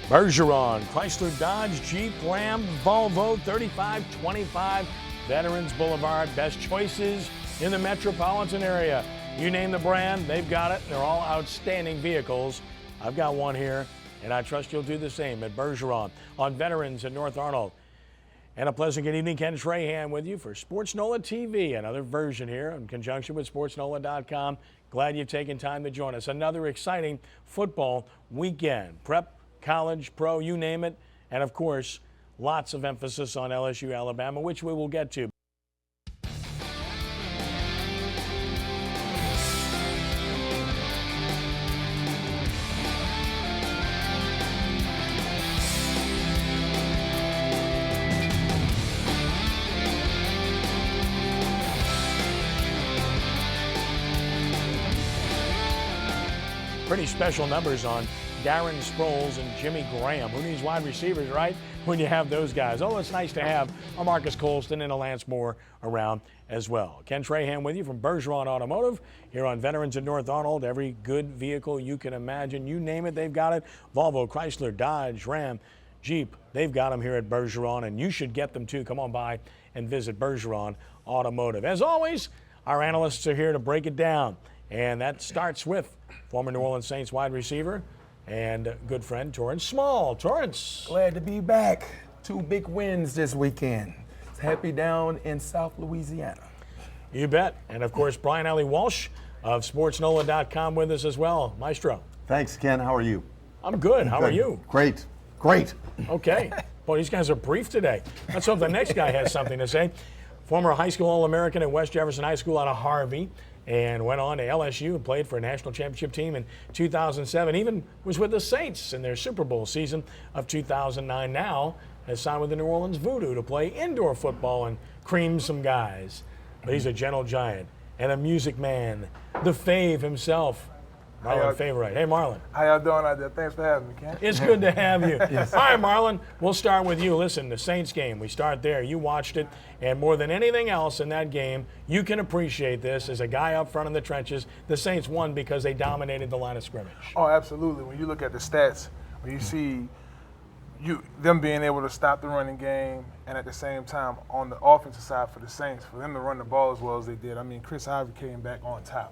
Bergeron Chrysler, Dodge, Jeep, Ram, Volvo, 3525 Veterans Boulevard. Best choices in the metropolitan area. You name the brand, they've got it. They're all outstanding vehicles. I've got one here, and I trust you'll do the same at Bergeron on Veterans in North Arnold. And a pleasant good evening. Ken Trahan with you for sportsNOLAtv, another version here in conjunction with sportsNOLA.com. Glad you've taken time to join us. Another exciting football weekend. Prep, college, pro, you name it. And of course, lots of emphasis on LSU, Alabama, which we will get to. Pretty special numbers on Darren Sproles and Jimmy Graham. Who needs wide receivers, right, when you have those guys? Oh, it's nice to have a Marcus Colston and a Lance Moore around as well. Ken Trahan with you from Bergeron Automotive here on Veterans in North Arnold. Every good vehicle you can imagine, you name it, they've got it. Volvo, Chrysler, Dodge, Ram, Jeep, they've got them here at Bergeron, and you should get them too. Come on by and visit Bergeron Automotive. As always, our analysts are here to break it down, and that starts with former New Orleans Saints wide receiver and good friend Torrance Small. Torrance. Glad to be back. 2 big wins this weekend. Happy down in South Louisiana. You bet. And of course, Brian Alley Walsh of sportsNOLA.com with us as well. Maestro. Thanks, Ken. How are you? I'm good. How are you? Great. Okay. Boy, these guys are brief today. Let's hope the next guy has something to say. Former high school All-American at West Jefferson High School out of Harvey, and went on to LSU and played for a national championship team in 2007. Even was with the Saints in their Super Bowl season of 2009. Now has signed with the New Orleans Voodoo to play indoor football and cream some guys. But he's a gentle giant and a music man, the Fave himself, Marlon Favorite. Hey, Marlon. How y'all doing out there? Thanks for having me, Ken. It's good to have you. Yes. All right, Marlon, we'll start with you. Listen, the Saints game, we start there. You watched it, and more than anything else in that game, you can appreciate this as a guy up front in the trenches. The Saints won because they dominated the line of scrimmage. Oh, absolutely. When you look at the stats, when you see them being able to stop the running game, and at the same time, on the offensive side for the Saints, for them to run the ball as well as they did, I mean, Chris Ivory came back on top.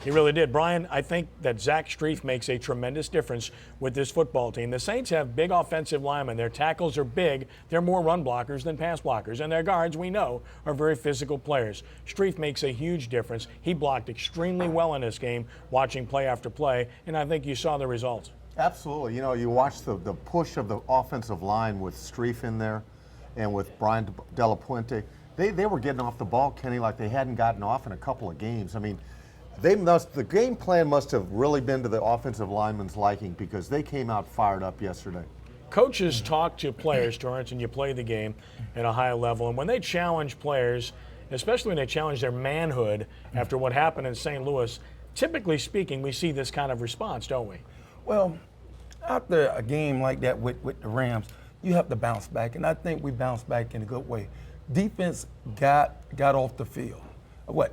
He really did. Brian, I think that Zach Strief makes a tremendous difference with this football team. The Saints have big offensive linemen. Their tackles are big. They're more run blockers than pass blockers. And their guards, we know, are very physical players. Strief makes a huge difference. He blocked extremely well in this game, watching play after play, and I think you saw the results. Absolutely. You know, you watch the push of the offensive line with Strief in there and with Brian Della Puente. They were getting off the ball, Kenny, like they hadn't gotten off in a couple of games. I mean, the game plan must have really been to the offensive linemen's liking because they came out fired up yesterday. Coaches talk to players, Torrance, and you play the game at a high level. And when they challenge players, especially when they challenge their manhood after what happened in St. Louis, typically speaking, we see this kind of response, don't we? Well, after a game like that with the Rams, you have to bounce back, and I think we bounced back in a good way. Defense got off the field.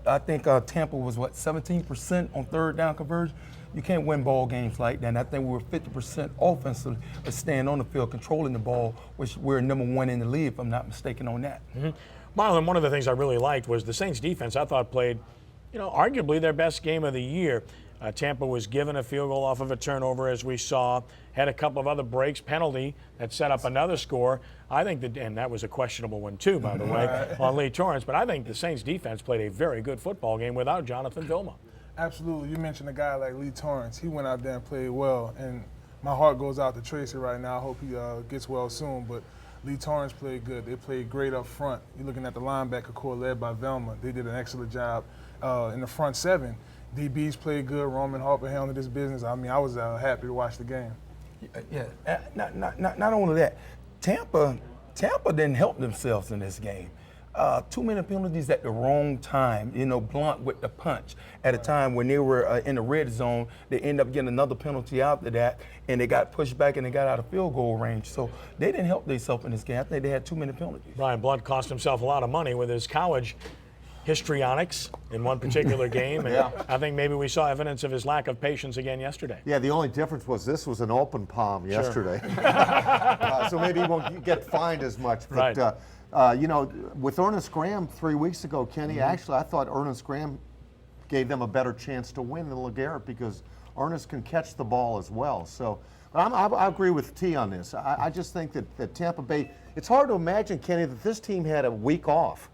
I think Tampa was 17% on third down conversion. You can't win ball games like that. And I think we were 50% offensive, staying on the field, controlling the ball, which we're number 1 in the league, if I'm not mistaken on that. Mm-hmm. Marlon, one of the things I really liked was the Saints defense. I thought played, arguably their best game of the year. Tampa was given a field goal off of a turnover, as we saw, had a couple of other breaks, penalty that set up another score. I think and that was a questionable one too, by the way, on Lee Torrance. But I think the Saints defense played a very good football game without Jonathan Vilma. Absolutely. You mentioned a guy like Lee Torrance. He went out there and played well, and my heart goes out to Tracy right now. I hope he gets well soon. But Lee Torrance played good. They played great up front. You're looking at the linebacker core led by Velma. They did an excellent job in the front 7. DBs played good. Roman Harper handled this business. I mean, I was happy to watch the game. Yeah, not only that, Tampa didn't help themselves in this game. Too many penalties at the wrong time. Blunt with the punch at a time when they were in the red zone. They ended up getting another penalty after that, and they got pushed back and they got out of field goal range. So they didn't help themselves in this game. I think they had too many penalties. Brian Blunt cost himself a lot of money with his college histrionics in one particular game. And Yeah. I think maybe we saw evidence of his lack of patience again yesterday. Yeah, the only difference was this was an open palm yesterday. So maybe he won't get fined as much. But, Right. you know, with Ernest Graham 3 weeks ago, Kenny, actually I thought Ernest Graham gave them a better chance to win than LeGarrette because Ernest can catch the ball as well. So I agree with T on this. I just think that Tampa Bay, it's hard to imagine, Kenny, that this team had a week off.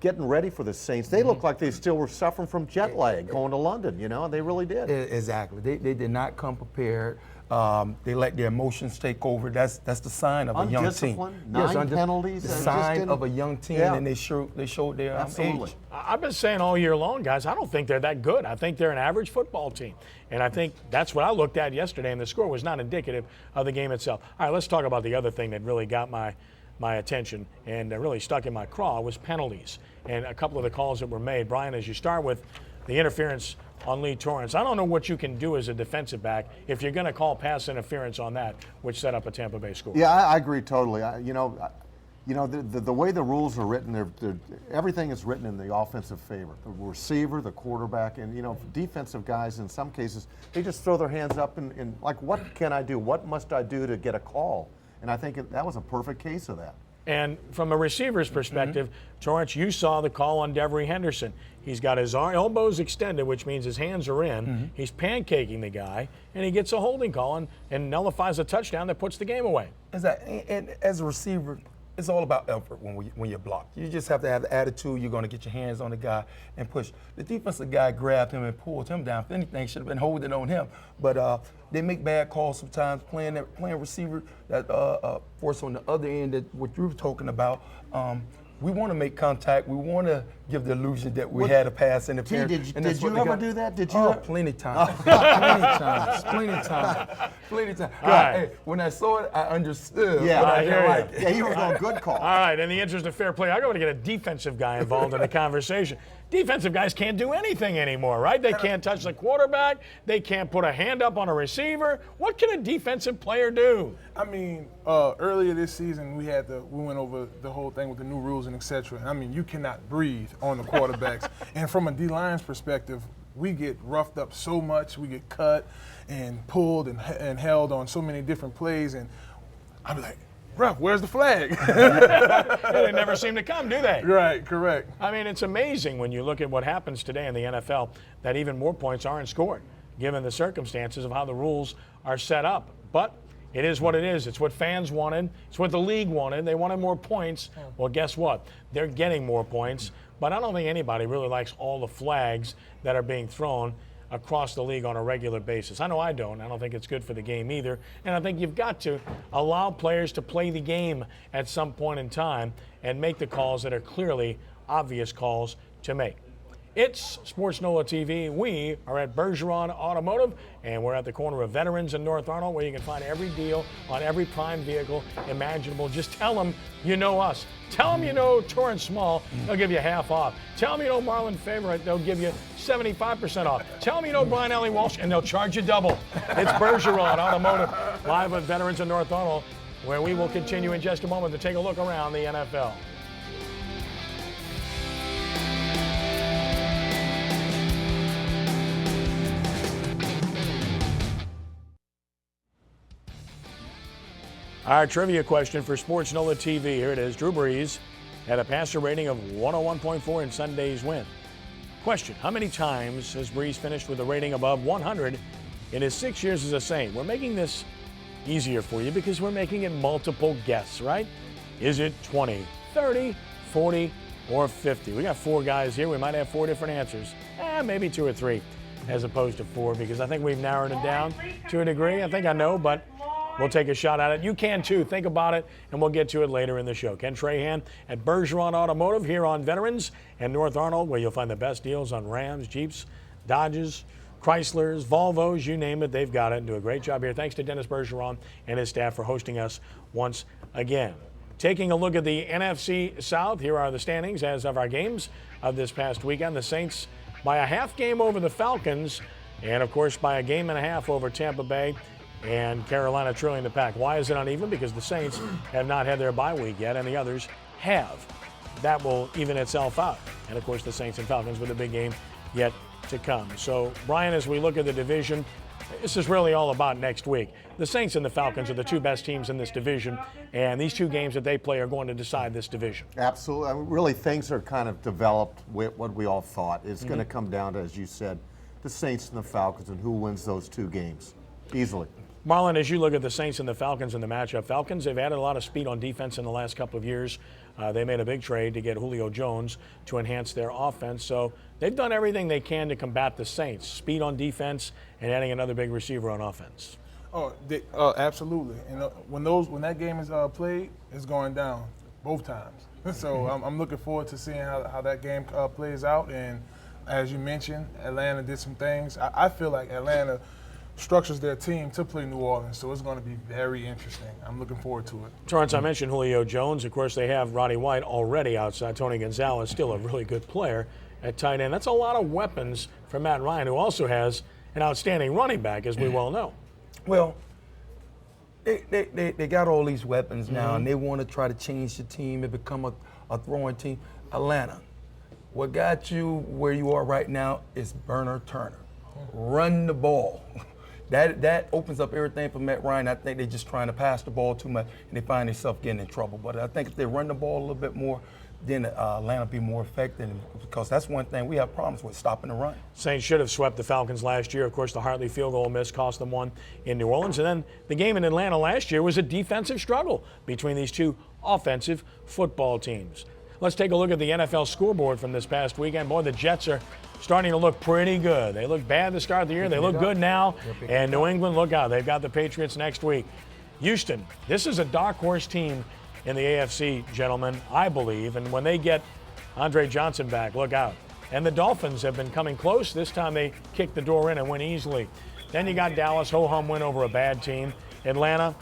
Getting ready for the Saints. They look like they still were suffering from jet lag going to London, you know, they really did. Exactly. They did not come prepared. They let their emotions take over. That's the sign of a young team. Undisciplined, 9 penalties. The sign of a young team, and they showed their Absolutely. age. I've been saying all year long, guys, I don't think they're that good. I think they're an average football team. And I think that's what I looked at yesterday, and the score was not indicative of the game itself. All right, let's talk about the other thing that really got my attention and really stuck in my craw was penalties and a couple of the calls that were made. Brian, as you start with the interference on Lee Torrance, I don't know what you can do as a defensive back if you're going to call pass interference on that, which set up a Tampa Bay score. Yeah, I agree totally. You know, the way the rules are written, everything is written in the offensive favor. The receiver, the quarterback, and, you know, defensive guys in some cases, they just throw their hands up and like, what can I do? What must I do to get a call? And I think that was a perfect case of that. And from a receiver's perspective, Torrance, you saw the call on Devery Henderson. He's got his elbows extended, which means his hands are in. He's pancaking the guy, and he gets a holding call and nullifies a touchdown that puts the game away. And as a receiver, it's all about effort when you block. You just have to have the attitude. You're going to get your hands on the guy and push. The defensive guy grabbed him and pulled him down. If anything, should have been holding on him. But they make bad calls sometimes, playing receiver that force on the other end, that what you were talking about. We want to make contact. We want to give the illusion that we had a pass interference. Did you ever do that? Did you? Oh, plenty times. Plenty times. Right. Hey, when I saw it, I understood. Yeah, but I didn't hear you. like it. Yeah, you were going good call. All right, in the interest of fair play, I got to get a defensive guy involved in the conversation. Defensive guys can't do anything anymore, right? They can't touch the quarterback. They can't put a hand up on a receiver. What can a defensive player do? I mean, earlier this season we went over the whole thing with the new rules and etc. I mean, you cannot breathe on the quarterbacks. And from a D-line's perspective, we get roughed up so much. We get cut and pulled and held on so many different plays. And I'm like, ref, where's the flag? They never seem to come, do they? Right, correct. I mean, it's amazing when you look at what happens today in the NFL that even more points aren't scored, given the circumstances of how the rules are set up. But it is what it is. It's what fans wanted. It's what the league wanted. They wanted more points. Well, guess what? They're getting more points. But I don't think anybody really likes all the flags that are being thrown across the league on a regular basis. I know I don't. I don't think it's good for the game either. And I think you've got to allow players to play the game at some point in time and make the calls that are clearly obvious calls to make. It's sportsNOLAtv. We are at Bergeron Automotive, and we're at the corner of Veterans and North Arnold, where you can find every deal on every prime vehicle imaginable. Just tell them you know us. Tell them you know Torrance Small, they'll give you half off. Tell them you know Marlon Favorite, they'll give you 75% off. Tell them you know Brian Ellie Walsh, and they'll charge you double. It's Bergeron Automotive, live at Veterans and North Arnold, where we will continue in just a moment to take a look around the NFL. Our trivia question for sportsNOLAtv. Here it is. Drew Brees had a passer rating of 101.4 in Sunday's win. Question: how many times has Brees finished with a rating above 100 in his 6 years as a Saint? We're making this easier for you because we're making it multiple guess, right? Is it 20, 30, 40, or 50? We got 4 guys here. We might have 4 different answers. Maybe 2 or 3 as opposed to 4, because I think we've narrowed it down to a degree. I think I know, but we'll take a shot at it. You can too. Think about it, and we'll get to it later in the show. Ken Trahan at Bergeron Automotive here on Veterans and North Arnold, where you'll find the best deals on Rams, Jeeps, Dodges, Chryslers, Volvos, you name it. They've got it and do a great job here. Thanks to Dennis Bergeron and his staff for hosting us once again. Taking a look at the NFC South, here are the standings as of our games of this past weekend. The Saints by a half game over the Falcons, and of course by a game and a half over Tampa Bay, and Carolina trailing the pack. Why is it uneven? Because the Saints have not had their bye week yet, and the others have. that will even itself out. And, of course, the Saints and Falcons with a big game yet to come. So, Brian, as we look at the division, this is really all about next week. The Saints and the Falcons are the two best teams in this division, and these two games that they play are going to decide this division. Absolutely. I mean, really, things are kind of developed with what we all thought. It's going to come down to, as you said, the Saints and the Falcons and who wins those two games easily. Marlon, as you look at the Saints and the Falcons in the matchup, Falcons, they've added a lot of speed on defense in the last couple of years. They made a big trade to get Julio Jones to enhance their offense. So they've done everything they can to combat the Saints. Speed on defense and adding another big receiver on offense. Absolutely. And when that game is played, it's going down both times. So I'm looking forward to seeing how that game plays out. And as you mentioned, Atlanta did some things. I feel like Atlanta structures their team to play New Orleans, so it's going to be very interesting. I'm looking forward to it. Torrance, I mentioned Julio Jones. Of course, they have Roddy White already outside. Tony Gonzalez, still a really good player at tight end. That's a lot of weapons for Matt Ryan, who also has an outstanding running back, as we well know. Well, they got all these weapons now, and they want to try to change the team and become a throwing team. Atlanta, what got you where you are right now is Burner Turner. Run the ball. That opens up everything for Matt Ryan. I think they're just trying to pass the ball too much, and they find themselves getting in trouble. But I think if they run the ball a little bit more, then Atlanta will be more effective, because that's one thing we have problems with, stopping the run. Saints should have swept the Falcons last year. Of course, the Hartley field goal miss cost them one in New Orleans. And then the game in Atlanta last year was a defensive struggle between these two offensive football teams. Let's take a look at the NFL scoreboard from this past weekend. Boy, the Jets are starting to look pretty good. They looked bad to start the year. They look good now. And New England, look out. They've got the Patriots next week. Houston, this is a dark horse team in the AFC, gentlemen, I believe. And when they get Andre Johnson back, look out. And the Dolphins have been coming close. This time they kicked the door in and win easily. Then you got Dallas, ho-hum win over a bad team. Atlanta,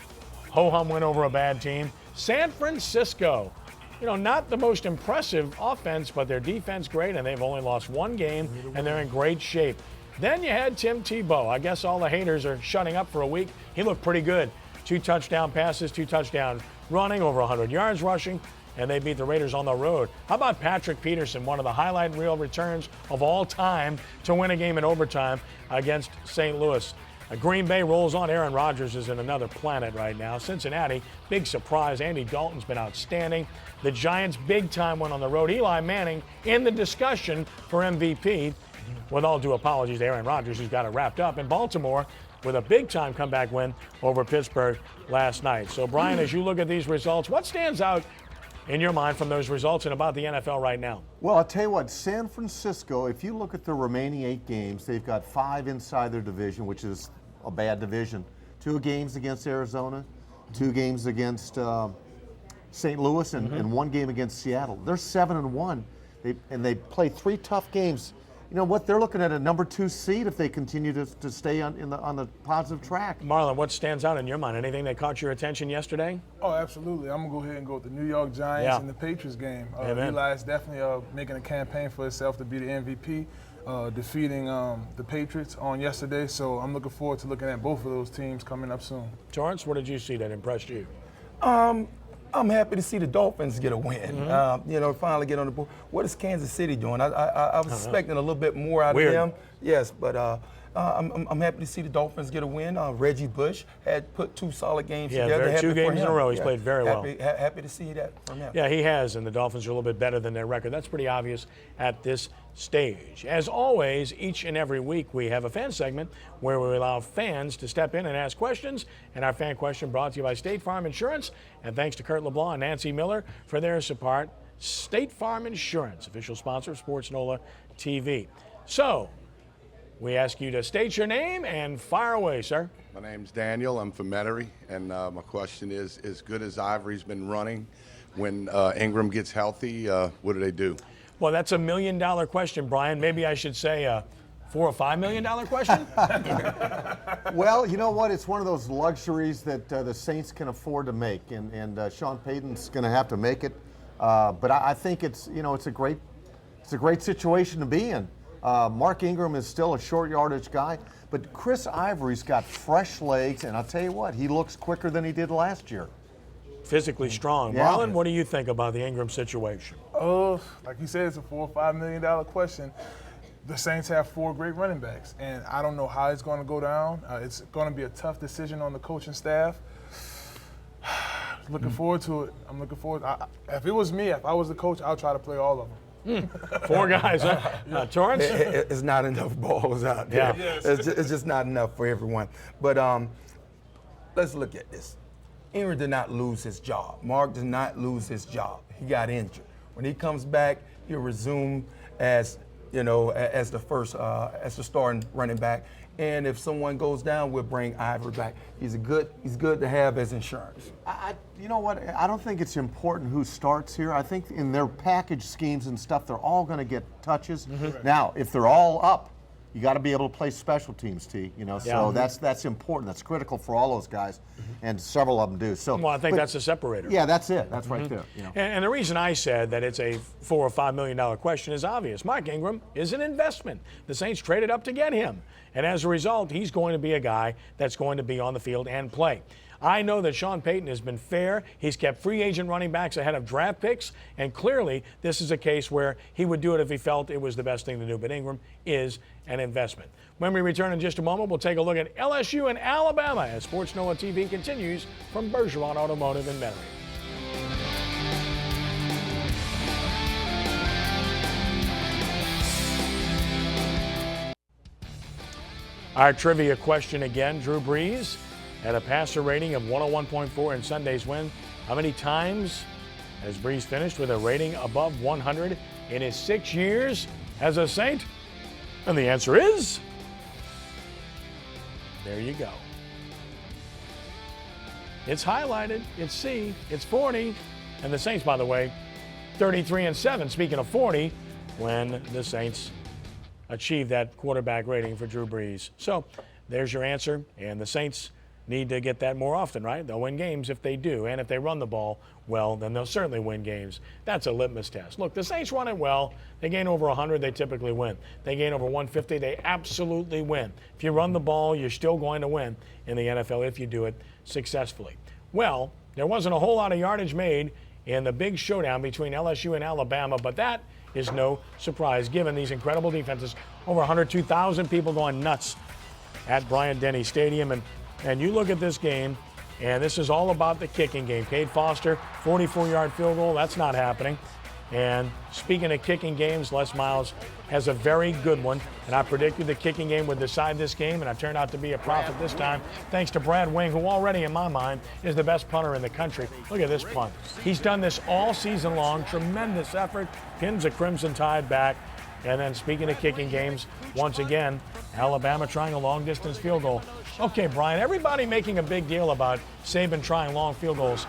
ho-hum win over a bad team. San Francisco, not the most impressive offense, but their defense great, and they've only lost one game, and they're in great shape. Then you had Tim Tebow. I guess all the haters are shutting up for a week. He looked pretty good. 2 touchdown passes, 2 touchdowns running, over 100 yards rushing, and they beat the Raiders on the road. How about Patrick Peterson, one of the highlight reel returns of all time to win a game in overtime against St. Louis? Green Bay rolls on. Aaron Rodgers is in another planet right now. Cincinnati, big surprise. Andy Dalton's been outstanding. The Giants, big time win on the road. Eli Manning in the discussion for MVP. With all due apologies to Aaron Rodgers, who's got it wrapped up. In Baltimore, with a big time comeback win over Pittsburgh last night. So, Brian, as you look at these results, what stands out in your mind from those results and about the NFL right now? Well, I'll tell you what, San Francisco, if you look at the remaining 8 games, they've got 5 inside their division, which is a bad division. 2 games against Arizona, 2 games against St. Louis, and 1 game against Seattle. They're 7-1, and they play 3 tough games. You know what? They're looking at a number 2 seed if they continue to stay on the positive track. Marlon, what stands out in your mind? Anything that caught your attention yesterday? Oh, absolutely. I'm going to go ahead and go with the New York Giants and the Patriots game. Eli is definitely making a campaign for himself to be the MVP, defeating the Patriots on yesterday. So I'm looking forward to looking at both of those teams coming up soon. Torrance, what did you see that impressed you? I'm happy to see the Dolphins get a win. Finally get on the board. What is Kansas City doing? I was expecting a little bit more out of them. Yes, but I'm happy to see the Dolphins get a win. Reggie Bush had put 2 solid games together. Yeah, 2 games in a row. He's played very well. Happy to see that from him. Yeah, he has, and the Dolphins are a little bit better than their record. That's pretty obvious at this stage. As always, each and every week we have a fan segment where we allow fans to step in and ask questions. And our fan question brought to you by State Farm Insurance. And thanks to Kurt LeBlanc and Nancy Miller for their support. State Farm Insurance, official sponsor of sportsNOLAtv. So, we ask you to state your name and fire away, sir. My name's Daniel. I'm from Metairie, and my question is, as good as Ivory's been running, when Ingram gets healthy, what do they do? Well, that's $1 million question, Brian. Maybe I should say $4 or $5 million question? Well, you know what? It's one of those luxuries that the Saints can afford to make, and Sean Payton's going to have to make it. But I think it's a great situation to be in. Mark Ingram is still a short yardage guy, but Chris Ivory's got fresh legs, and I'll tell you what, he looks quicker than he did last year. Physically strong. Yeah. Marlon, what do you think about the Ingram situation? Like you said, it's a $4 or $5 million question. The Saints have 4 great running backs, and I don't know how it's going to go down. It's going to be a tough decision on the coaching staff. Looking forward to it. I'm looking forward. If it was me, if I was the coach, I'll try to play all of them. 4 guys, huh? Torrance? It's not enough balls out there. Yeah. It's just not enough for everyone. But let's look at this. Ingram did not lose his job. Mark did not lose his job. He got injured. When he comes back, he'll resume as as the starting running back. And if someone goes down, we'll bring Ivory back. He's good to have as insurance. You know what? I don't think it's important who starts here. I think in their package schemes and stuff, they're all going to get touches. Now, if they're all up, you got to be able to play special teams, T. So that's important. That's critical for all those guys, and several of them do. So, well, I think that's a separator. Yeah, that's it. That's right there. And the reason I said that it's a $4 or $5 million question is obvious. Mark Ingram is an investment. The Saints traded up to get him, and as a result, he's going to be a guy that's going to be on the field and play. I know that Sean Payton has been fair. He's kept free agent running backs ahead of draft picks, and clearly this is a case where he would do it if he felt it was the best thing to do. But Ingram is an investment. When we return in just a moment, we'll take a look at LSU and Alabama as sportsNOLAtv continues from Bergeron Automotive in Metairie. Our trivia question again, Drew Brees had a passer rating of 101.4 in Sunday's win. How many times has Brees finished with a rating above 100 in his 6 years as a Saint? And the answer is, there you go. It's highlighted, it's C, it's 40. And the Saints, by the way, 33-7, speaking of 40, when the Saints achieved that quarterback rating for Drew Brees. So there's your answer, and the Saints need to get that more often, right? They'll win games if they do, and if they run the ball well, then they'll certainly win games. That's a litmus test. Look, the Saints run it well. They gain over 100, they typically win. They gain over 150, they absolutely win. If you run the ball, you're still going to win in the NFL if you do it successfully. Well, there wasn't a whole lot of yardage made in the big showdown between LSU and Alabama, but that is no surprise given these incredible defenses. Over 102,000 people going nuts at Bryant-Denny Stadium. And you look at this game, and this is all about the kicking game. Cade Foster, 44-yard field goal. That's not happening. And speaking of kicking games, Les Miles has a very good one. And I predicted the kicking game would decide this game, and I turned out to be a prophet this time, thanks to Brad Wing, who already, in my mind, is the best punter in the country. Look at this punt. He's done this all season long. Tremendous effort. Pins a Crimson Tide back. And then speaking of kicking games, once again, Alabama trying a long-distance field goal. Okay, Brian, everybody making a big deal about Saban trying long field goals.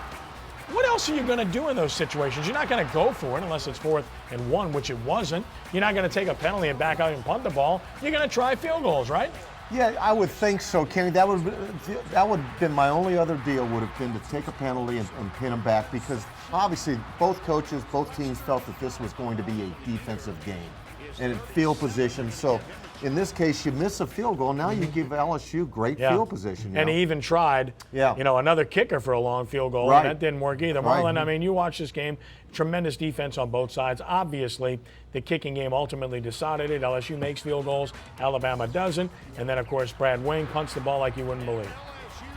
What else are you going to do in those situations? You're not going to go for it unless it's 4th and 1, which it wasn't. You're not going to take a penalty and back out and punt the ball. You're going to try field goals, right? Yeah, I would think so, Kenny. That would have been my only other deal, would have been to take a penalty and pin them back, because obviously both coaches, both teams felt that this was going to be a defensive game and in field position. So in this case, you miss a field goal. Now you give LSU great field position. And he even tried, another kicker for a long field goal, and that didn't work either. Marlon, I mean, you watch this game, tremendous defense on both sides. Obviously, the kicking game ultimately decided it. LSU makes field goals, Alabama doesn't. And then, of course, Brad Wing punts the ball like you wouldn't believe.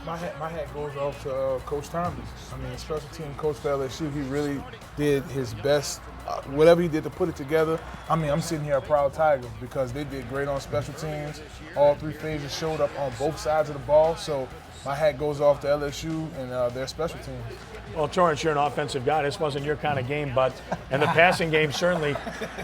My hat goes off to Coach Thomas. I mean, special team coach for LSU, he really did his best. Whatever he did to put it together. I mean, I'm sitting here a proud Tiger because they did great on special teams. All 3 phases showed up on both sides of the ball. So my hat goes off to LSU and their special teams. Well, Torrance, you're an offensive guy. This wasn't your kind of game, and the passing game certainly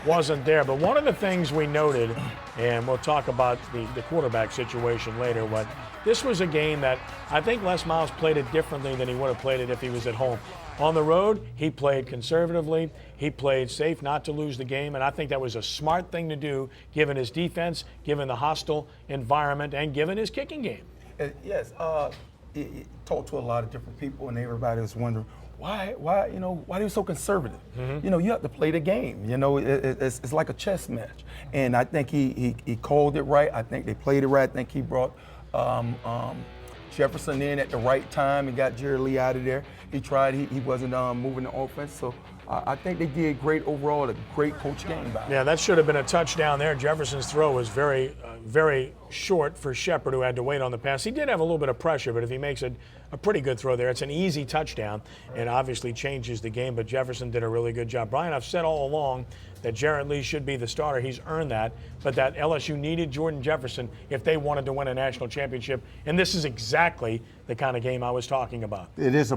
wasn't there. But one of the things we noted, and we'll talk about the quarterback situation later, but this was a game that I think Les Miles played it differently than he would have played it if he was at home. On the road, he played conservatively. He played safe not to lose the game, and I think that was a smart thing to do given his defense, given the hostile environment, and given his kicking game. Yes, he talked to a lot of different people, and everybody was wondering why he was so conservative. You have to play the game. It's like a chess match, and I think he called it right. I think they played it right. I think he brought Jefferson in at the right time and got Jerry Lee out of there. He tried. He wasn't moving the offense. So I think they did great overall. A great coach game by. Yeah, that should have been a touchdown there. Jefferson's throw was very, very short for Shepard, who had to wait on the pass. He did have a little bit of pressure, but if he makes a pretty good throw there, it's an easy touchdown and obviously changes the game. But Jefferson did a really good job. Brian, I've said all along that Jarrett Lee should be the starter. He's earned that, but that LSU needed Jordan Jefferson if they wanted to win a national championship, and this is exactly the kind of game I was talking about. It's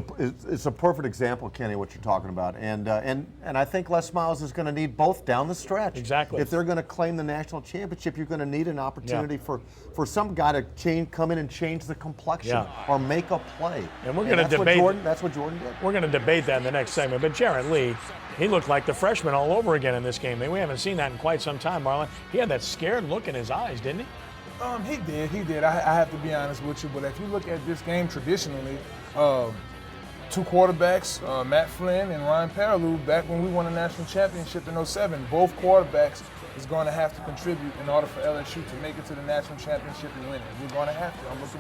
a perfect example, Kenny, what you're talking about, and I think Les Miles is going to need both down the stretch. Exactly. If they're going to claim the national championship, you're going to need an opportunity for some guy to come in and change the complexion or make a play. And we're going to debate. That's what Jordan did. We're going to debate that in the next segment. But Jarrett Lee, he looked like the freshman all over again in this game. We haven't seen that in quite some time, Marlon. He had that scared look in his eyes, didn't he? He did. I have to be honest with you, but if you look at this game traditionally, two quarterbacks, Matt Flynn and Ryan Paralleau, back when we won a national championship in 07, both quarterbacks is going to have to contribute in order for LSU to make it to the national championship and win it. We're going to have to.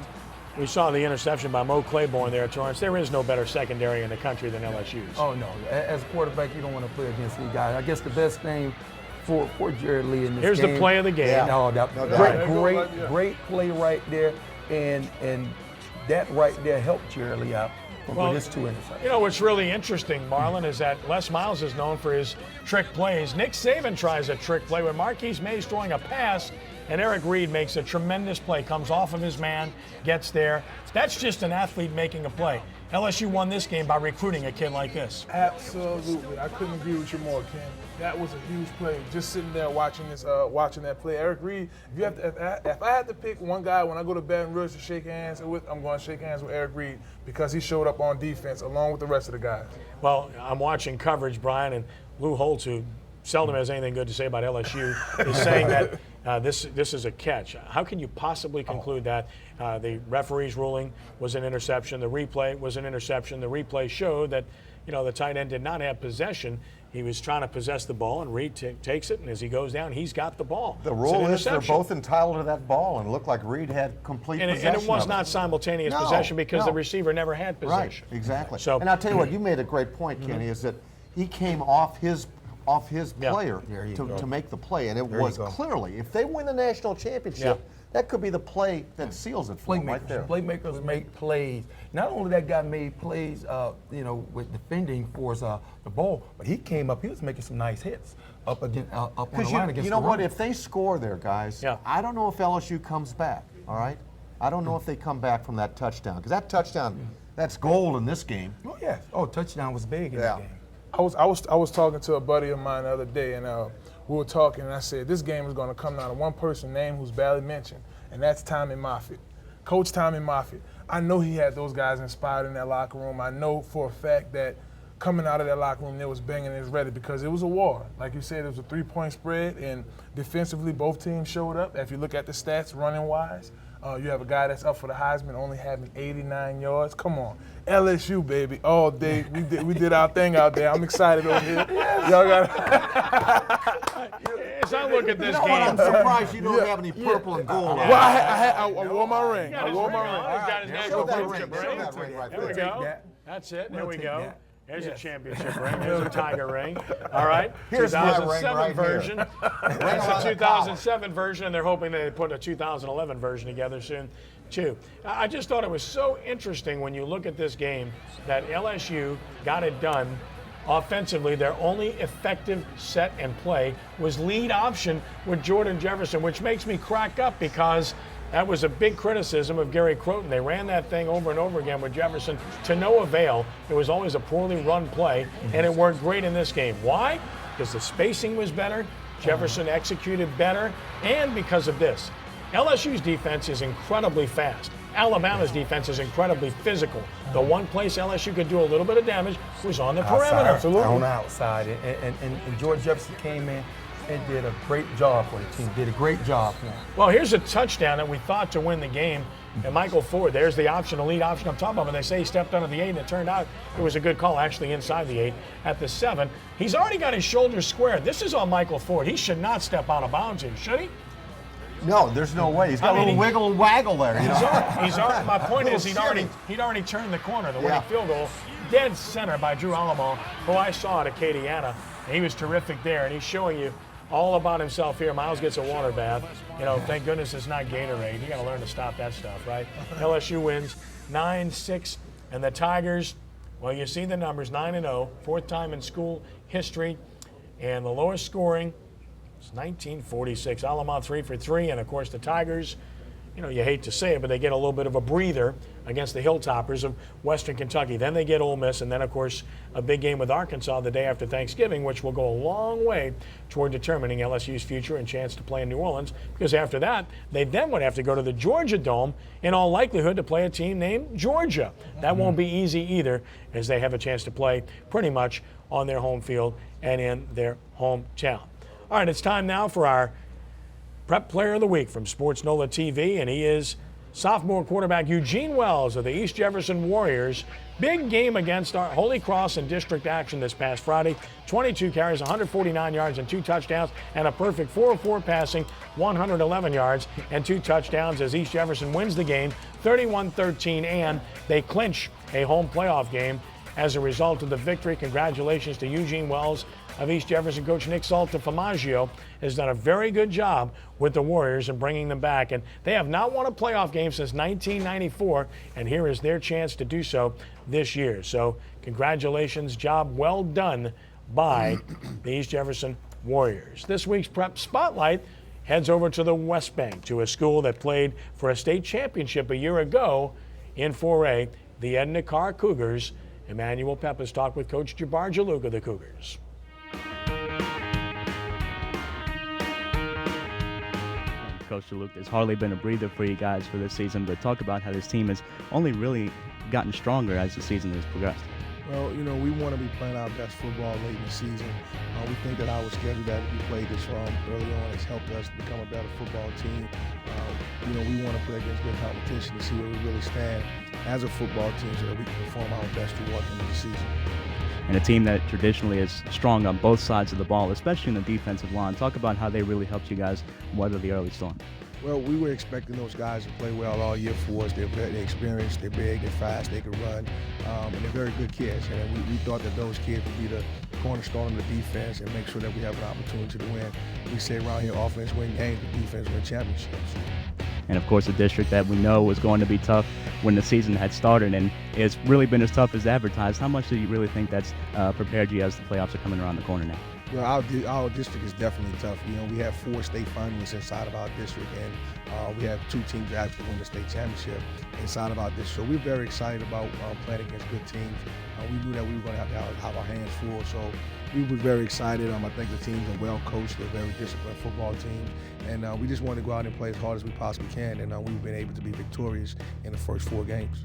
We saw the interception by Mo Claiborne there at Torrance. There is no better secondary in the country than LSU's. Oh, no. As a quarterback, you don't want to play against these guys. I guess the best thing for Jared Lee in this Here's game. the play of the game. Yeah. No, great play right there. And that right there helped Jared Lee out with his two interceptions. You know what's really interesting, Marlon, is that Les Miles is known for his trick plays. Nick Saban tries a trick play with Marquise Mays throwing a pass, and Eric Reed makes a tremendous play, comes off of his man, gets there. That's just an athlete making a play. LSU won this game by recruiting a kid like this. Absolutely. I couldn't agree with you more, Ken. That was a huge play. Just sitting there watching that play. Eric Reed, if I had to pick one guy when I go to Baton Rouge to shake hands with, I'm going to shake hands with Eric Reed because he showed up on defense along with the rest of the guys. Well, I'm watching coverage, Brian, and Lou Holtz, who seldom has anything good to say about LSU, is saying that this is a catch. How can you possibly conclude that? The referee's ruling was an interception. The replay was an interception. The replay showed that, the tight end did not have possession. He was trying to possess the ball, and Reed takes it, and as he goes down, he's got the ball. The rule is they're both entitled to that ball, and it looked like Reed had complete possession. And it was not simultaneous possession because the receiver never had possession. Right, exactly. So, and I'll tell you what, you made a great point, Kenny, is that he came off his player to make the play, and it was clearly, if they win the national championship, that could be the play that seals it for them right there. Playmakers make plays. Not only that guy made plays, with defending for the ball, but he came up. He was making some nice hits up on the line against you know the what? run. If they score there, guys, I don't know if LSU comes back. All right, I don't know if they come back from that touchdown because that touchdown, that's gold in this game. Oh yeah. Oh, touchdown was big in that game. I was talking to a buddy of mine the other day, and we were talking, and I said, this game is going to come down to one person's name who's barely mentioned, and that's Tommy Moffitt. Coach Tommy Moffitt. I know he had those guys inspired in that locker room. I know for a fact that coming out of that locker room, there was banging and ready because it was a war. Like you said, it was a 3-point spread, and defensively, both teams showed up. If you look at the stats, running-wise, you have a guy that's up for the Heisman only having 89 yards. Come on. LSU, baby, all day. We did our thing out there. I'm excited over here. Y'all got as I look at this game, I'm surprised you don't have any purple and gold. Well, I wore my ring. I wore my ring. He's got his national championship Show ring. that ring right There we there. go. That's it. There we take go. that. There's a championship ring. There's a Tiger ring. All right. Here's my ring 2007 right here. version. That's the 2007 version, and they're hoping they put a 2011 version together soon, too. I just thought it was so interesting when you look at this game that LSU got it done. Offensively, their only effective set and play was lead option with Jordan Jefferson, which makes me crack up because that was a big criticism of Gary Croton. They ran that thing over and over again with Jefferson to no avail. It was always a poorly run play, and it worked great in this game. Why? Because the spacing was better, Jefferson executed better, and because of this. LSU's defense is incredibly fast. Alabama's defense is incredibly physical. The one place LSU could do a little bit of damage was on the perimeter. Absolutely. On the outside. And George Jefferson came in and did a great job for the team. Did a great job for them. Well, here's a touchdown that we thought to win the game. And Michael Ford, there's the option, the lead option I'm talking about. But they say he stepped under the 8, and it turned out it was a good call, actually inside the 8 at the 7. He's already got his shoulders squared. This is on Michael Ford. He should not step out of bounds here, should he? No, there's no way. He's got a little wiggle and waggle there. You know? He's already, my point is Little he'd already turned the corner. The winning Yeah. field goal, dead center by Drew Alamo, who I saw at Acadiana. He was terrific there, and he's showing you all about himself here. Miles gets a water bath. You know, thank goodness it's not Gatorade. You got to learn to stop that stuff, right? LSU wins 9-6, and the Tigers, well, you see the numbers, 9-0, fourth time in school history, and the lowest scoring is 1946. Alamo 3 for 3, and of course the Tigers, you know, you hate to say it, but they get a little bit of a breather against the Hilltoppers of Western Kentucky. Then they get Ole Miss, and then, of course, a big game with Arkansas the day after Thanksgiving, which will go a long way toward determining LSU's future and chance to play in New Orleans, because after that, they then would have to go to the Georgia Dome, in all likelihood, to play a team named Georgia. That won't be easy either, as they have a chance to play pretty much on their home field and in their hometown. All right, it's time now for our Prep Player of the Week from sportsNOLAtv, and he is sophomore quarterback Eugene Wells of the East Jefferson Warriors. Big game against our Holy Cross in district action this past Friday. 22 carries, 149 yards, and 2 touchdowns, and a perfect 4-of-4 passing, 111 yards, and 2 touchdowns as East Jefferson wins the game 31-13, and they clinch a home playoff game as a result of the victory. Congratulations to Eugene Wells of East Jefferson. Coach Nick Salta-Famaggio has done a very good job with the Warriors and bringing them back. And they have not won a playoff game since 1994, and here is their chance to do so this year. So congratulations, job well done by the East Jefferson Warriors. This week's Prep Spotlight heads over to the West Bank, to a school that played for a state championship a year ago in 4A, the Edna Carr Cougars. Emmanuel Peppers talked with Coach Jabbar Jalouk of the Cougars. Coach Jalouk, there's hardly been a breather for you guys for this season, but talk about how this team has only really gotten stronger as the season has progressed. Well, you know, we want to be playing our best football late in the season. We think that our schedule that we played this early on has helped us become a better football team. You know, we want to play against good competition to see where we really stand as a football team so that we can perform our best toward the end of the season. And a team that traditionally is strong on both sides of the ball, especially in the defensive line. Talk about how they really helped you guys weather the early storm. Well, we were expecting those guys to play well all year for us. They're experienced, they're big, they're fast, they can run, and they're very good kids. And we thought that those kids would be the cornerstone of the defense and make sure that we have an opportunity to win. We say around here, offense win games, but defense win championships. And of course, a district that we know was going to be tough when the season had started, and it's really been as tough as advertised. How much do you really think that's prepared you as the playoffs are coming around the corner now? Well, our district is definitely tough. You know, we have 4 state finalists inside of our district, and we have 2 teams that actually win the state championship inside of our district. So we're very excited about playing against good teams. We knew that we were going to have our hands full, so we were very excited. I think the teams are well coached. They're very disciplined football teams, and we just wanted to go out and play as hard as we possibly can, and we've been able to be victorious in the first 4 games.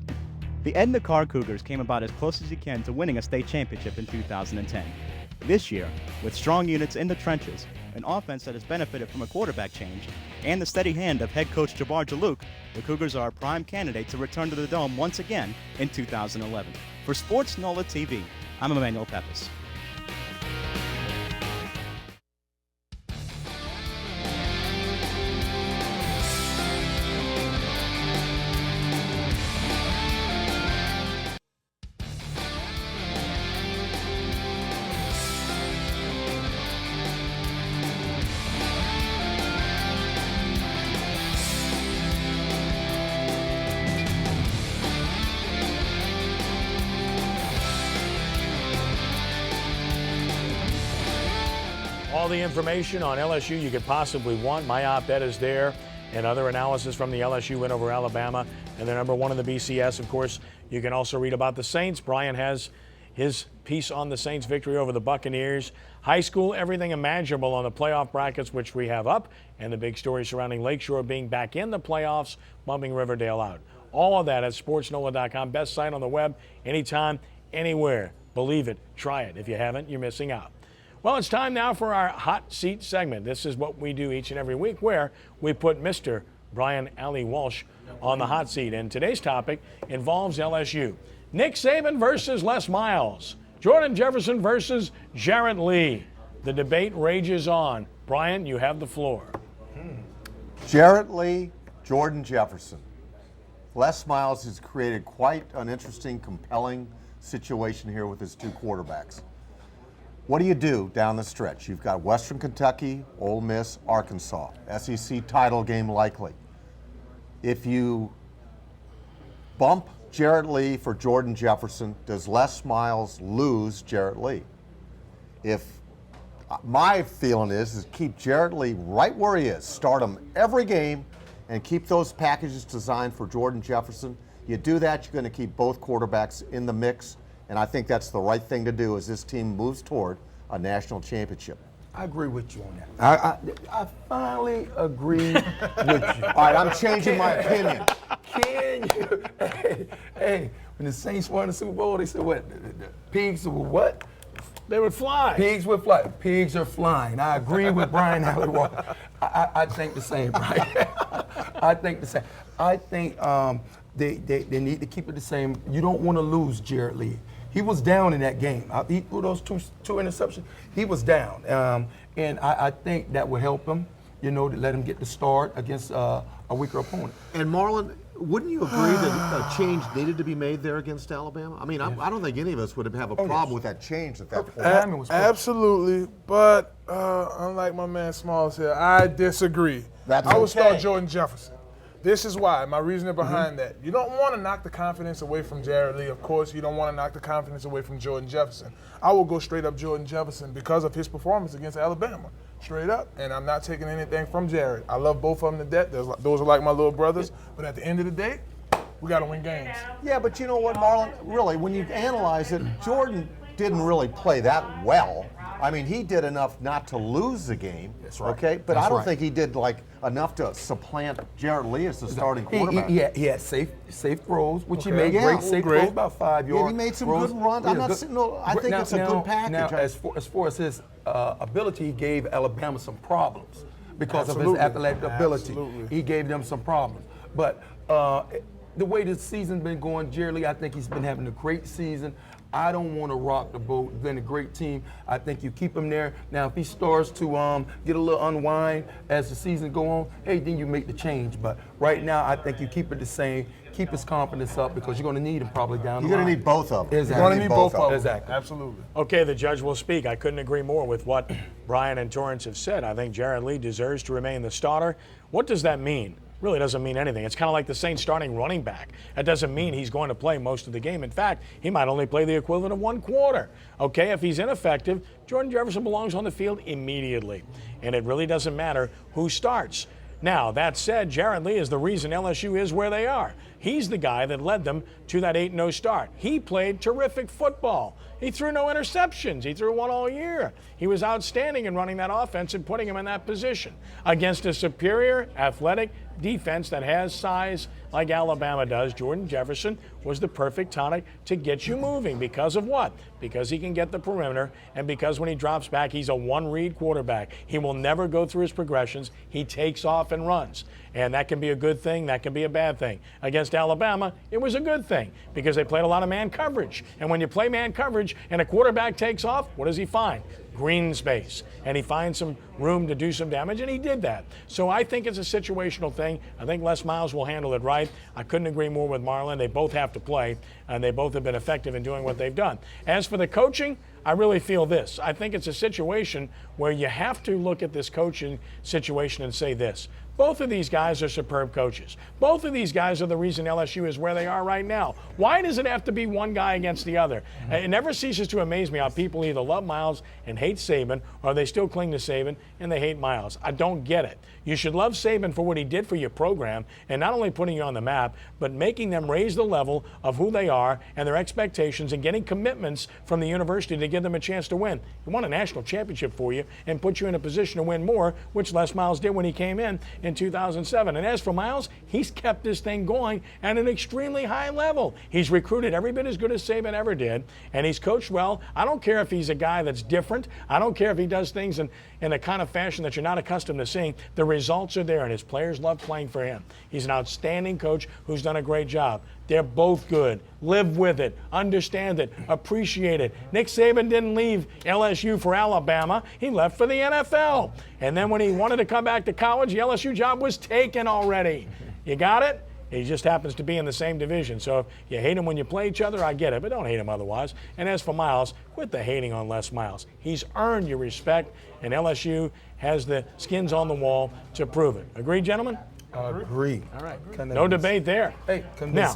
The Edna Carr Cougars came about as close as you can to winning a state championship in 2010. This year, with strong units in the trenches, an offense that has benefited from a quarterback change, and the steady hand of head coach Jabbar Jalouk, the Cougars are a prime candidate to return to the Dome once again in 2011. For sportsNOLAtv, I'm Emmanuel Peppers. All the information on LSU you could possibly want. My op-ed is there, and other analysis from the LSU win over Alabama, and they're number 1 in the BCS. Of course, you can also read about the Saints. Brian has his piece on the Saints' victory over the Buccaneers. High school, everything imaginable on the playoff brackets, which we have up, and the big story surrounding Lakeshore being back in the playoffs, bumping Riverdale out. All of that at sportsNOLA.com. Best site on the web, anytime, anywhere. Believe it. Try it. If you haven't, you're missing out. Well, it's time now for our hot seat segment. This is what we do each and every week, where we put Mr. Brian Alley Walsh on the hot seat. And today's topic involves LSU. Nick Saban versus Les Miles. Jordan Jefferson versus Jarrett Lee. The debate rages on. Brian, you have the floor. Jarrett Lee, Jordan Jefferson. Les Miles has created quite an interesting, compelling situation here with his two quarterbacks. What do you do down the stretch? You've got Western Kentucky, Ole Miss, Arkansas, SEC title game likely. If you bump Jarrett Lee for Jordan Jefferson, does Les Miles lose Jarrett Lee? If my feeling is keep Jarrett Lee right where he is, start him every game, and keep those packages designed for Jordan Jefferson. You do that, you're going to keep both quarterbacks in the mix, and I think that's the right thing to do as this team moves toward a national championship. I agree with you on that. I finally agree with you. All right, I'm changing my opinion. Can you? Hey, when the Saints won the Super Bowl, they said what? The pigs were what? They would fly. Pigs would fly. Pigs are flying. I agree with Brian Howard Walker. I think the same, right? I think the same. I think they need to keep it the same. You don't want to lose Jarrett Lee. He was down in that game. He threw those two interceptions. He was down. And I think that will help him, to let him get the start against a weaker opponent. And Marlon, wouldn't you agree that a change needed to be made there against Alabama? I mean, I don't think any of us would have a problem with that change at that point. Absolutely, but unlike my man Smalls here, I disagree. That's I would okay. start Jordan Jefferson. This is why, my reasoning behind that. You don't want to knock the confidence away from Jarrett Lee, of course. You don't want to knock the confidence away from Jordan Jefferson. I will go straight up Jordan Jefferson because of his performance against Alabama. Straight up. And I'm not taking anything from Jarrett. I love both of them to death. Those are like my little brothers. But at the end of the day, we got to win games. Yeah, but you know what, Marlon? Really, when you analyze it, Jordan didn't really play that well. I mean, he did enough not to lose the game. That's right. Okay, but That's I don't right. think he did enough to supplant Jarrett Lee as the starting quarterback. He had safe throws, which he Okay. made Yeah. great safe throws, about 5 yards. Yeah, he made some throws. good runs. I'm not saying I think it's a good package. Now, as far as his ability, he gave Alabama some problems because of his Absolutely. athletic ability. Absolutely. He gave them some problems. But the way the season's been going, Jerry Lee, I think he's been having a great season. I don't want to rock the boat. Been a great team. I think you keep him there. Now, if he starts to get a little unwind as the season go on, hey, then you make the change. But right now, I think you keep it the same. Keep his confidence up because you're going to need him probably down the line. You're going to need both of them. Exactly. You're going to need both of them. Exactly. Absolutely. Okay, the judge will speak. I couldn't agree more with what Brian and Torrance have said. I think Jarrett Lee deserves to remain the starter. What does that mean? Really doesn't mean anything. It's kind of like the Saints starting running back. That doesn't mean he's going to play most of the game. In fact, he might only play the equivalent of one quarter. Okay, if he's ineffective, Jordan Jefferson belongs on the field immediately. And it really doesn't matter who starts. Now, that said, Jarrett Lee is the reason LSU is where they are. He's the guy that led them to that 8-0 start. He played terrific football. He threw no interceptions. He threw one all year. He was outstanding in running that offense and putting him in that position against a superior athletic defense that has size like Alabama does. Jordan Jefferson was the perfect tonic to get you moving. Because of what? Because he can get the perimeter, and because when he drops back, he's a one-read quarterback. He will never go through his progressions. He takes off and runs. And that can be a good thing, that can be a bad thing. Against Alabama, it was a good thing because they played a lot of man coverage. And when you play man coverage and a quarterback takes off, what does he find? Green space. And he finds some room to do some damage, and he did that. So I think it's a situational thing. I think Les Miles will handle it right. I couldn't agree more with Marlon. They both have to play, and they both have been effective in doing what they've done. As for the coaching, I really feel this. I think it's a situation where you have to look at this coaching situation and say this. Both of these guys are superb coaches. Both of these guys are the reason LSU is where they are right now. Why does it have to be one guy against the other? It never ceases to amaze me how people either love Miles and hate Saban, or they still cling to Saban and they hate Miles. I don't get it. You should love Saban for what he did for your program, and not only putting you on the map, but making them raise the level of who they are and their expectations and getting commitments from the university to give them a chance to win. He won a national championship for you and put you in a position to win more, which Les Miles did when he came in 2007. And as for Miles, he's kept this thing going at an extremely high level. He's recruited every bit as good as Saban ever did, and he's coached well. I don't care if he's a guy that's different. I don't care if he does things in a kind of fashion that you're not accustomed to seeing. The results are there, and his players love playing for him. He's an outstanding coach who's done a great job. They're both good. Live with it. Understand it. Appreciate it. Nick Saban didn't leave LSU for Alabama. He left for the NFL. And then when he wanted to come back to college, the LSU job was taken already. You got it? He just happens to be in the same division. So if you hate him when you play each other, I get it, but don't hate him otherwise. And as for Miles, quit the hating on Les Miles. He's earned your respect, and LSU has the skins on the wall to prove it. Agreed, gentlemen? Agree. All right. No debate there. Hey, now,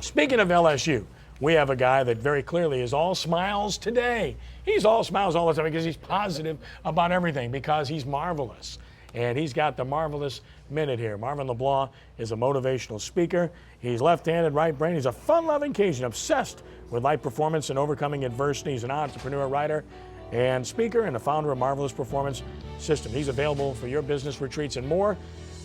speaking of LSU, we have a guy that very clearly is all smiles today. He's all smiles all the time because he's positive about everything, because he's marvelous. And he's got the marvelous minute here. Marvin LeBlanc is a motivational speaker. He's left-handed, right-brained. He's a fun-loving Cajun, obsessed with life performance and overcoming adversity. He's an entrepreneur, writer, and speaker, and the founder of Marvelous Performance System. He's available for your business retreats and more.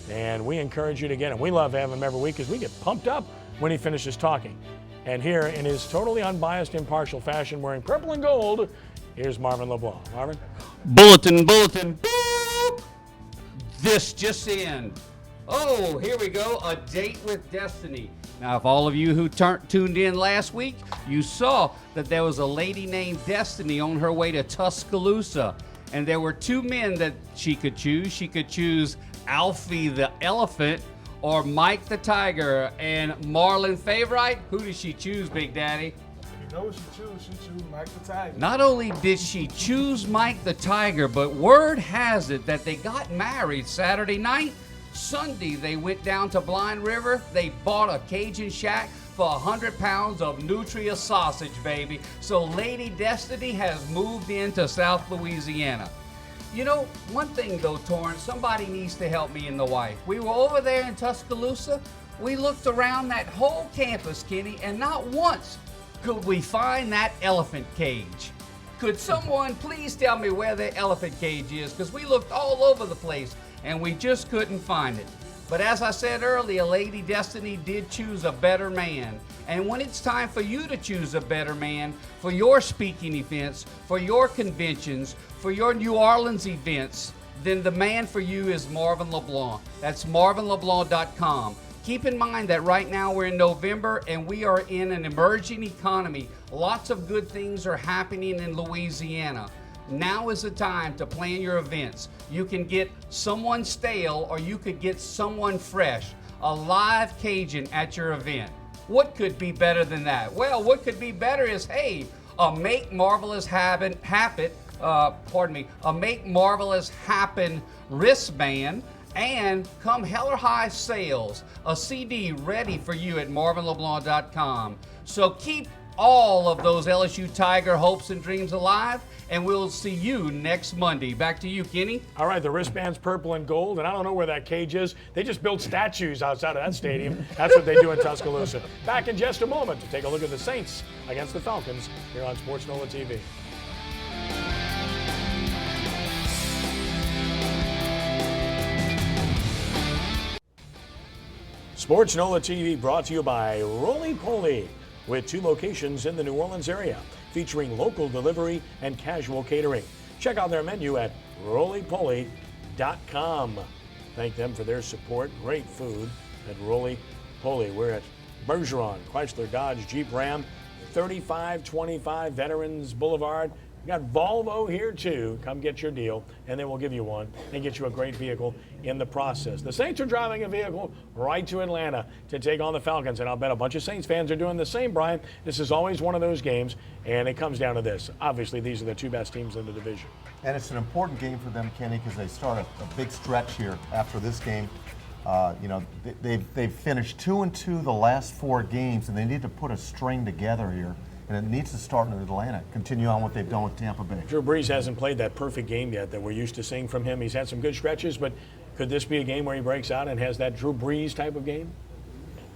And we encourage you to get him. We love having him every week because we get pumped up when he finishes talking. And here, in his totally unbiased, impartial fashion, wearing purple and gold, here's Marvin LeBlanc. Marvin? Bulletin, bulletin. Boop. This just in. Oh, here we go. A date with destiny. Now, if all of you who tuned in last week, you saw that there was a lady named Destiny on her way to Tuscaloosa. And there were two men that she could choose. She could choose Alfie the elephant or Mike the tiger. And Marlon Favorite, who did she choose, Big Daddy? You know what she chose? She chose Mike the Tiger. Not only did she choose Mike the tiger, but word has it that they got married Saturday night. Sunday, they went down to Blind River. They bought a Cajun shack for 100 pounds of Nutria sausage, baby. So Lady Destiny has moved into South Louisiana. You know, one thing though, Torrance, somebody needs to help me and the wife. We were over there in Tuscaloosa. We looked around that whole campus, Kenny, and not once could we find that elephant cage. Could someone please tell me where the elephant cage is? Because we looked all over the place and we just couldn't find it. But as I said earlier, Lady Destiny did choose a better man. And when it's time for you to choose a better man for your speaking events, for your conventions, for your New Orleans events, then the man for you is Marvin LeBlanc. That's marvinleblanc.com. Keep in mind that right now we're in November and we are in an emerging economy. Lots of good things are happening in Louisiana. Now is the time to plan your events. You can get someone stale or you could get someone fresh, a live Cajun at your event. What could be better than that? Well, what could be better is, hey, a Make Marvelous Happen wristband, and come hell or high sales, a CD ready for you at marvinleblanc.com. So keep all of those LSU Tiger hopes and dreams alive, and we'll see you next Monday. Back to you, Kenny. All right, the wristband's purple and gold, and I don't know where that cage is. They just built statues outside of that stadium. That's what they do in Tuscaloosa. Back in just a moment to take a look at the Saints against the Falcons here on sportsNOLAtv. sportsNOLAtv brought to you by Roly Poly, with 2 locations in the New Orleans area, featuring local delivery and casual catering. Check out their menu at rolypoly.com. Thank them for their support. Great food at Roly Poly. We're at Bergeron Chrysler Dodge Jeep Ram, 3525 Veterans Boulevard. We got Volvo here too. Come get your deal, and then we'll give you one and get you a great vehicle in the process. The Saints are driving a vehicle right to Atlanta to take on the Falcons, and I'll bet a bunch of Saints fans are doing the same, Brian. This is always one of those games, and it comes down to this. Obviously, these are the 2 best teams in the division. And it's an important game for them, Kenny, because they start a big stretch here after this game. They've finished 2-2 the last 4 games, and they need to put a string together here. And it needs to start in Atlanta, continue on what they've done with Tampa Bay. Drew Brees hasn't played that perfect game yet that we're used to seeing from him. He's had some good stretches, but could this be a game where he breaks out and has that Drew Brees type of game?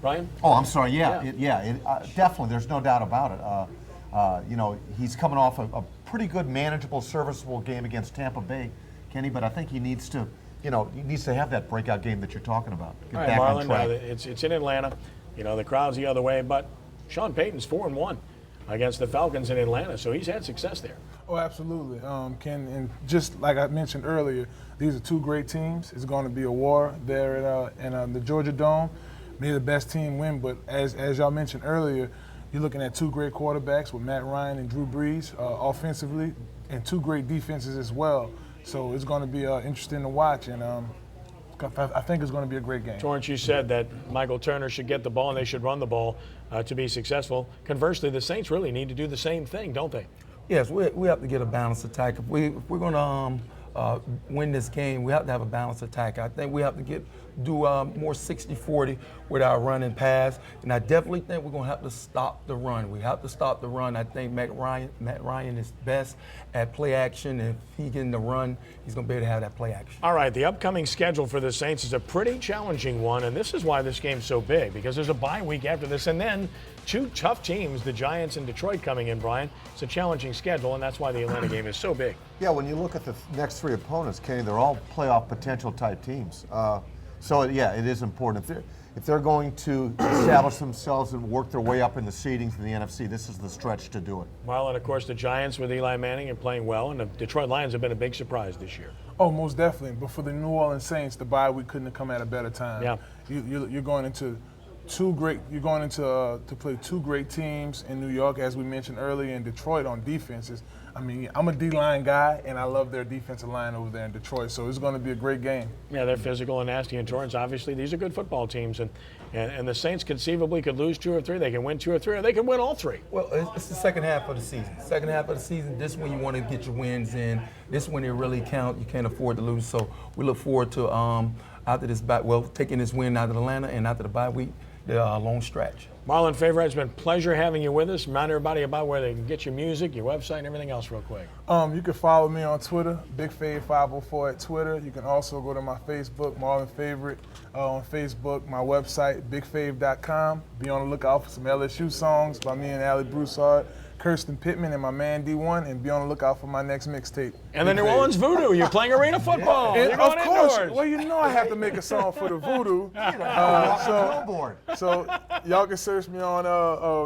Brian? Oh, I'm sorry. Definitely. There's no doubt about it. He's coming off a pretty good, manageable, serviceable game against Tampa Bay, Kenny. But I think he needs to, have that breakout game that you're talking about. Get All right, back Marlon. on track. It's in Atlanta. The crowd's the other way, but Sean Payton's 4-1 against the Falcons in Atlanta, so he's had success there. Oh, absolutely, Ken. And just like I mentioned earlier, these are 2 great teams. It's going to be a war there in the Georgia Dome. may the best team win. But as y'all mentioned earlier, you're looking at 2 great quarterbacks with Matt Ryan and Drew Brees offensively, and 2 great defenses as well. So it's going to be interesting to watch, and I think it's going to be a great game. Torrance, you said that Michael Turner should get the ball and they should run the ball to be successful. Conversely, the Saints really need to do the same thing, don't they? Yes, we have to get a balanced attack. If we're going to win this game, we have to have a balanced attack. I think we have to do more 60-40 with our run and pass, and I definitely think we're going to have to stop the run. We have to stop the run. I think Matt Ryan is best at play action. If he getting the run, he's going to be able to have that play action. All right, the upcoming schedule for the Saints is a pretty challenging one, and this is why this game's so big, because there's a bye week after this, and then 2 tough teams, the Giants and Detroit, coming in, Brian. It's a challenging schedule, and that's why the Atlanta game is so big. Yeah, when you look at the next 3 opponents, Kenny, they're all playoff potential type teams. So yeah, it is important. If they're going to establish themselves and work their way up in the seedings in the NFC, this is the stretch to do it. Marlon, of course, the Giants with Eli Manning are playing well, and the Detroit Lions have been a big surprise this year. Oh, most definitely. But for the New Orleans Saints, the bye week couldn't have come at a better time. Yeah. You're going into to play 2 great teams in New York, as we mentioned earlier, in Detroit on defenses. I mean, I'm a D-line guy, and I love their defensive line over there in Detroit, so it's going to be a great game. Yeah, they're physical and nasty. And Torrance, obviously, these are good football teams, and the Saints conceivably could lose 2 or 3. They can win 2 or 3, or they can win all 3. Well, it's the second half of the season. Second half of the season, this is when you want to get your wins in. This is when they really count. You can't afford to lose. So we look forward to after this taking this win out of Atlanta, and after the bye week, the long stretch. Marlon Favorite, it's been a pleasure having you with us. Remind everybody about where they can get your music, your website, and everything else real quick. You can follow me on Twitter, BigFave504 at Twitter. You can also go to my Facebook, Marlon Favorite on Facebook, my website, BigFave.com. Be on the lookout for some LSU songs by me and Allie Broussard, Kirsten Pittman, and my man D1, and be on the lookout for my next mixtape. And the New Orleans Voodoo, you're playing arena football. And You're going of course, indoors. well, you know I have to make a song for the Voodoo. So y'all can search me on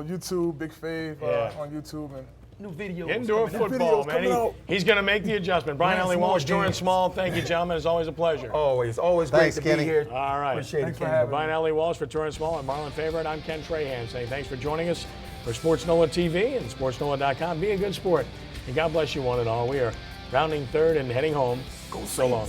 YouTube, Big Fave on YouTube, and New videos. Indoor football, man. He's going to make the adjustment. Brian Ellie Walsh, Torrance Small, thank you, gentlemen. It's always a pleasure. Always great Thanks, to Kenny. be here. All right. Appreciate Thanks it, for Kenny. having me. Brian Ellie Walsh for Torrance Small and Marlon Favorite. I'm Ken Trahan saying thanks for joining us for sportsNOLAtv and sportsNOLA.com. Be a good sport, and God bless you one and all. We are rounding third and heading home. Go so long.